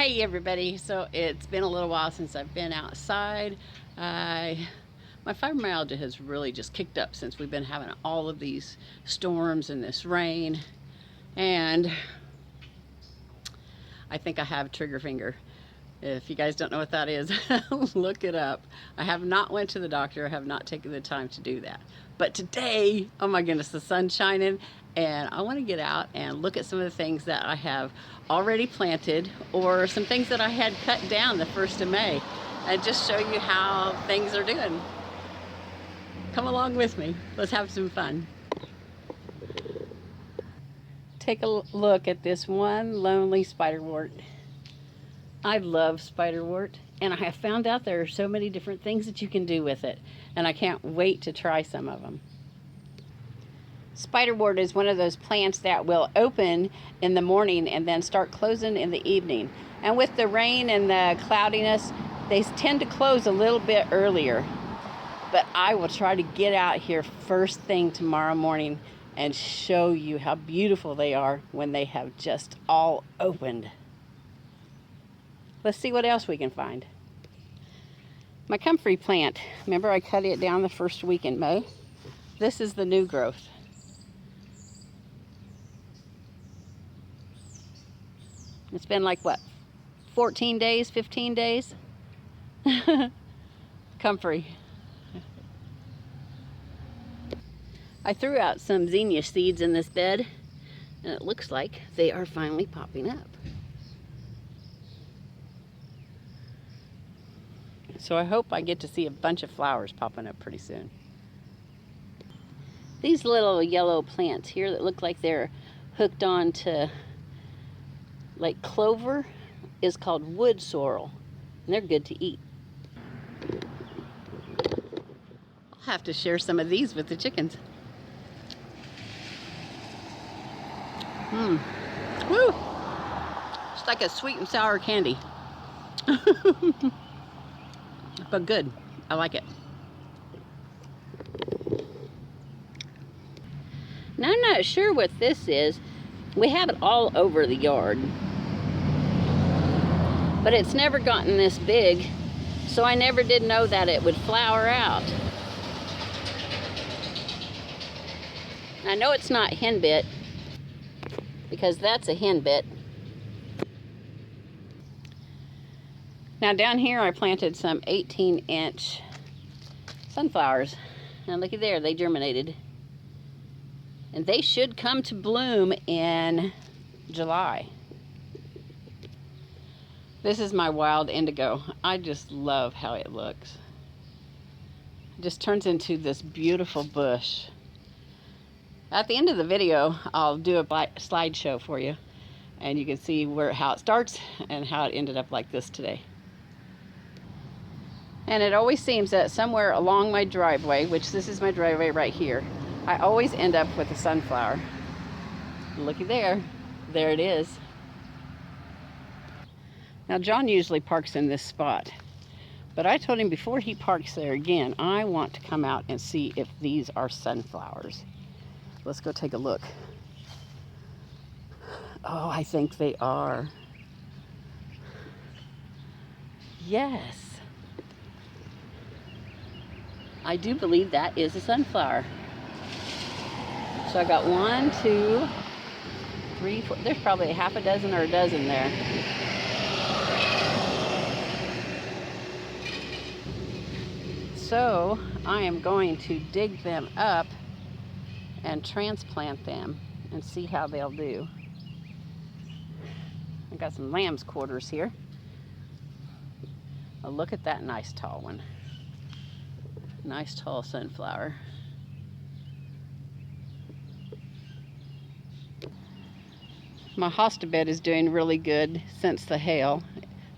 Hey everybody, so it's been a little while since I've been outside. My fibromyalgia has really just kicked up since we've been having all of these storms and this rain, and I think I have trigger finger. If you guys don't know what that is, look it up. I have not went to the doctor. I have not taken the time to do that. But today, oh my goodness, the sun's shining, and I want to get out and look at some of the things that I have already planted or some things that I had cut down the 1st of May and just show you how things are doing. Come along with me. Let's have some fun. Take a look at this one lonely spiderwort. I love spiderwort, and I have found out there are so many different things that you can do with it, and I can't wait to try some of them. Spiderwort is one of those plants that will open in the morning and then start closing in the evening. And with the rain and the cloudiness, they tend to close a little bit earlier. But I will try to get out here first thing tomorrow morning and show you how beautiful they are when they have just all opened. Let's see what else we can find. My comfrey plant, remember I cut it down the first week in May? This is the new growth. It's been like what, 14 days, 15 days? Comfrey. I threw out some zinnia seeds in this bed, and it looks like they are finally popping up. So I hope I get to see a bunch of flowers popping up pretty soon. These little yellow plants here that look like they're hooked on to like clover is called wood sorrel, and they're good to eat. I'll have to share some of these with the chickens. Woo! It's like a sweet and sour candy. But good. I like it. Now, I'm not sure what this is. We have it all over the yard, but it's never gotten this big, so I never did know that it would flower out. I know it's not henbit, because that's a henbit. Now down here I planted some 18-inch sunflowers. And looky there, they germinated. And they should come to bloom in July. This is my wild indigo. I just love how it looks. It just turns into this beautiful bush. At the end of the video, I'll do a slideshow for you, and you can see how it starts and how it ended up like this today. And it always seems that somewhere along my driveway, which this is my driveway right here, I always end up with a sunflower. Looky there. There it is. Now John usually parks in this spot, but I told him before he parks there again, I want to come out and see if these are sunflowers. Let's go take a look. Oh, I think they are. Yes. I do believe that is a sunflower. So I got 1, 2, 3, 4. There's probably a half a dozen or a dozen there. So I am going to dig them up and transplant them and see how they'll do. I got some lamb's quarters here. Oh, look at that nice tall one. Nice tall sunflower. My hosta bed is doing really good since the hail.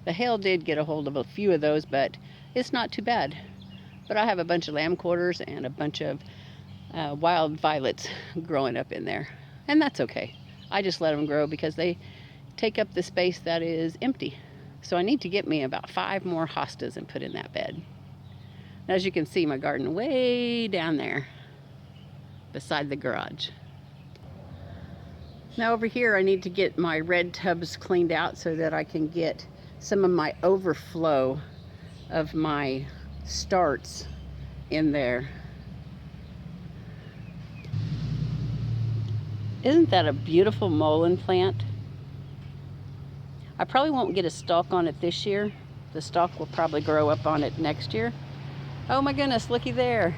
The hail did get a hold of a few of those, but it's not too bad. But I have a bunch of lamb quarters and a bunch of wild violets growing up in there, and that's okay. I just let them grow because they take up the space that is empty. So I need to get me about 5 more hostas and put in that bed. As you can see, my garden way down there beside the garage. Now over here, I need to get my red tubs cleaned out so that I can get some of my overflow of my starts in there. Isn't that a beautiful mullein plant? I probably won't get a stalk on it this year. The stalk will probably grow up on it next year. Oh my goodness, looky there.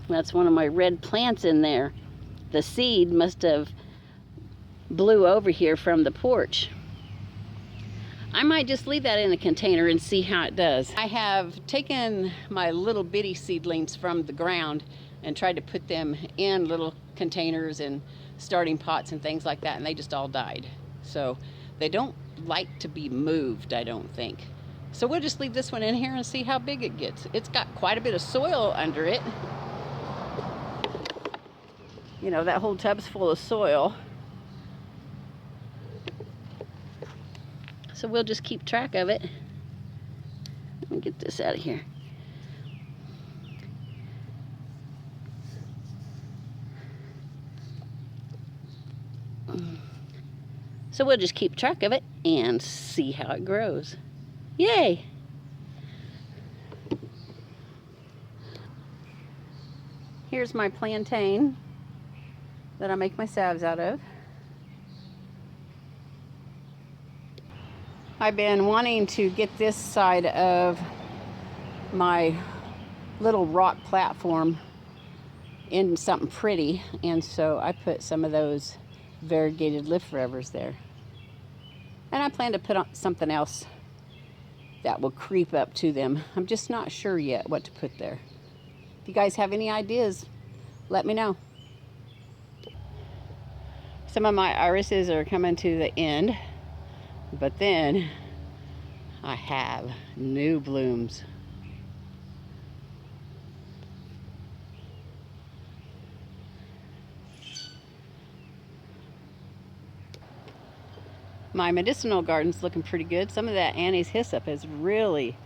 That's one of my red plants in there. The seed must have blew over here from the porch. I might just leave that in a container and see how it does. I have taken my little bitty seedlings from the ground and tried to put them in little containers and starting pots and things like that, and they just all died. So they don't like to be moved, I don't think. So we'll just leave this one in here and see how big it gets. It's got quite a bit of soil under it. You know, that whole tub's full of soil. So we'll just keep track of it. Let me get this out of here. So we'll just keep track of it and see how it grows. Yay! Here's my plantain that I make my salves out of. I've been wanting to get this side of my little rock platform in something pretty, and so I put some of those variegated live forevers there. And I plan to put on something else that will creep up to them. I'm just not sure yet what to put there. If you guys have any ideas, let me know. Some of my irises are coming to the end, but then I have new blooms. My medicinal garden's looking pretty good. Some of that anise hyssop has really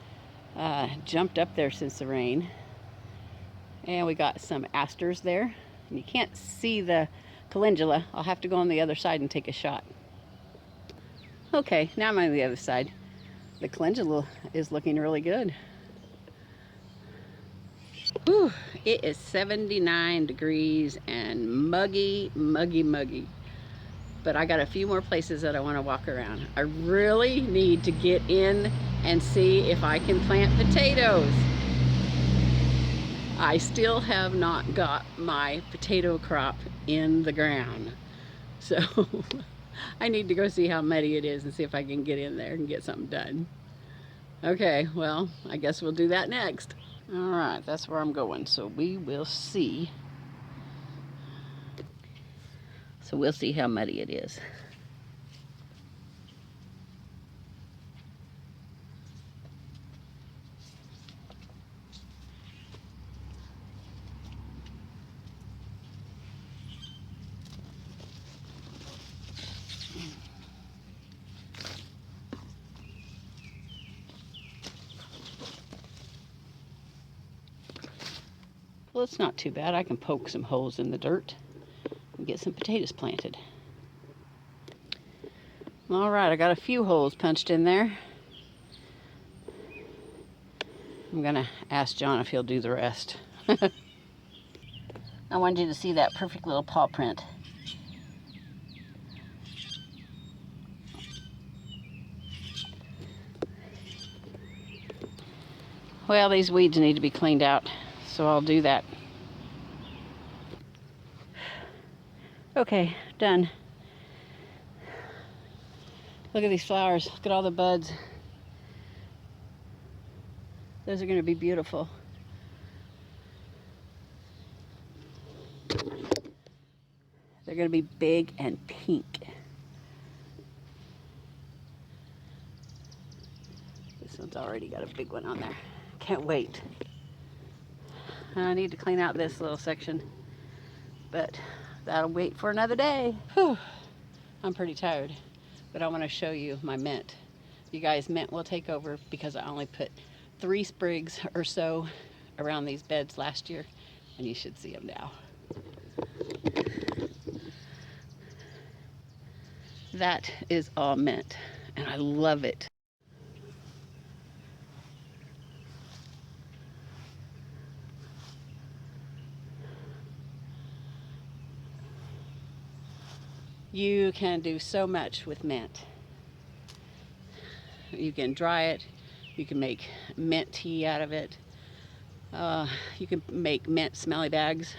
jumped up there since the rain. And we got some asters there. And you can't see the calendula. I'll have to go on the other side and take a shot. Okay, now I'm on the other side. The calendula is looking really good. Whew, it is 79 degrees and muggy, muggy, muggy. But I got a few more places that I want to walk around. I really need to get in and see if I can plant potatoes. I still have not got my potato crop in the ground. So I need to go see how muddy it is and see if I can get in there and get something done. Okay, well, I guess we'll do that next. All right, that's where I'm going, so we will see. So we'll see how muddy it is. Well, it's not too bad. I can poke some holes in the dirt and get some potatoes planted. All right, I got a few holes punched in there. I'm gonna ask John if he'll do the rest. I wanted you to see that perfect little paw print. Well, these weeds need to be cleaned out, so I'll do that. Okay, done. Look at these flowers. Look at all the buds. Those are going to be beautiful. They're going to be big and pink. This one's already got a big one on there. Can't wait. I need to clean out this little section, but that'll wait for another day. Whew. I'm pretty tired, but I want to show you my mint. You guys, mint will take over because I only put 3 sprigs or so around these beds last year, and you should see them now. That is all mint, and I love it. You can do so much with mint. You can dry it, you can make mint tea out of it, you can make mint smelly bags,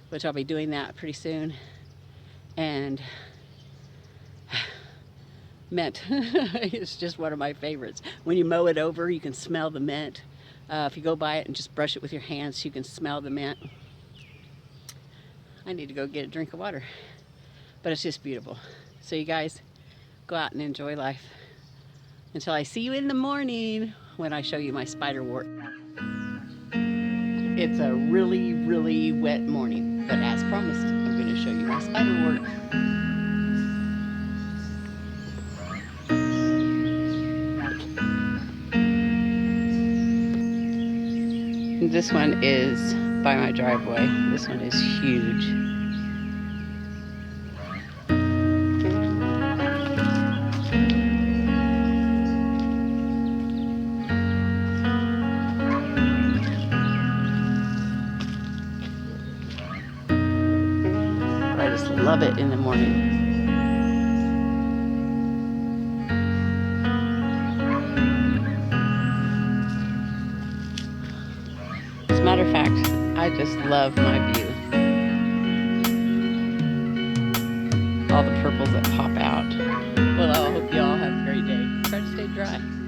which I'll be doing that pretty soon. And mint is just one of my favorites. When you mow it over, you can smell the mint. If you go by it and just brush it with your hands, you can smell the mint. I need to go get a drink of water, but it's just beautiful. So you guys, go out and enjoy life until I see you in the morning when I show you my spiderwort. It's a really, really wet morning, but as promised, I'm going to show you my spiderwort. This one is by my driveway. This one is huge. I just love it in the morning. As a matter of fact, I just love my view. All the purples that pop out. Well, I hope you all have a great day. Try to stay dry.